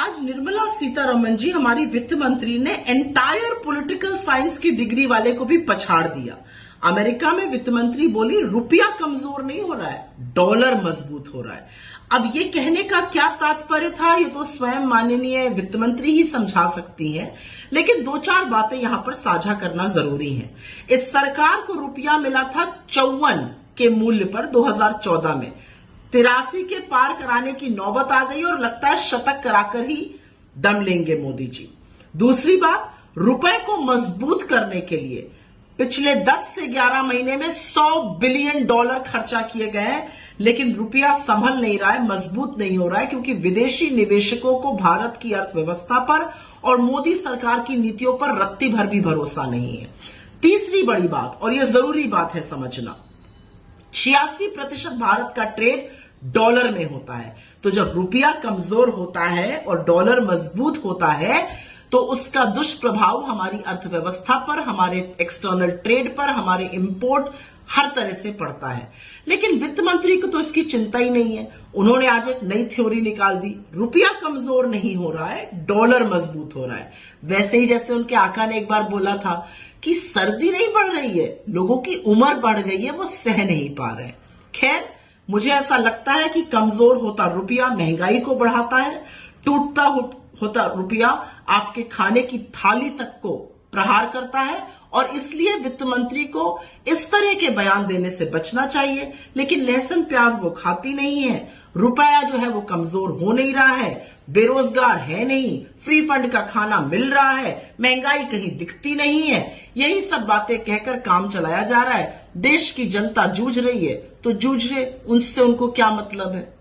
आज निर्मला सीतारमण जी हमारी वित्त मंत्री ने एंटायर पॉलिटिकल साइंस की डिग्री वाले को भी पछाड़ दिया। अमेरिका में वित्त मंत्री बोली रुपया कमजोर नहीं हो रहा है, डॉलर मजबूत हो रहा है। अब ये कहने का क्या तात्पर्य था, ये तो स्वयं माननीय वित्त मंत्री ही समझा सकती हैं, लेकिन दो चार बातें यहां पर साझा करना जरूरी है। इस सरकार को रुपया मिला था 54 के मूल्य पर 2014 में, 83 के पार कराने की नौबत आ गई और लगता है शतक कराकर ही दम लेंगे मोदी जी। दूसरी बात, रुपए को मजबूत करने के लिए पिछले 10 से 11 महीने में $100 बिलियन खर्चा किए गए हैं, लेकिन रुपया संभल नहीं रहा है, मजबूत नहीं हो रहा है, क्योंकि विदेशी निवेशकों को भारत की अर्थव्यवस्था पर और मोदी सरकार की नीतियों पर रत्ती भर भी भरोसा नहीं है। तीसरी बड़ी बात, और यह जरूरी बात है समझना, 86% भारत का ट्रेड डॉलर में होता है। तो जब रुपया कमजोर होता है और डॉलर मजबूत होता है तो उसका दुष्प्रभाव हमारी अर्थव्यवस्था पर, हमारे एक्सटर्नल ट्रेड पर, हमारे इंपोर्ट हर तरह से पड़ता है। लेकिन वित्त मंत्री को तो इसकी चिंता ही नहीं है। उन्होंने आज एक नई थ्योरी निकाल दी, रुपया कमजोर नहीं हो रहा है, डॉलर मजबूत हो रहा है। वैसे ही जैसे उनके आका ने एक बार बोला था कि सर्दी नहीं बढ़ रही है, लोगों की उम्र बढ़ गई है, वो सह नहीं पा रहे। खैर, मुझे ऐसा लगता है कि कमजोर होता रुपया महंगाई को बढ़ाता है, टूटता होता रुपया आपके खाने की थाली तक को प्रहार करता है, और इसलिए वित्त मंत्री को इस तरह के बयान देने से बचना चाहिए। लेकिन लहसुन प्याज वो खाती नहीं है, रुपया जो है वो कमजोर हो नहीं रहा है, बेरोजगार है नहीं, फ्री फंड का खाना मिल रहा है, महंगाई कहीं दिखती नहीं है, यही सब बातें कहकर काम चलाया जा रहा है। देश की जनता जूझ रही है तो जूझे, उनसे उनको क्या मतलब है।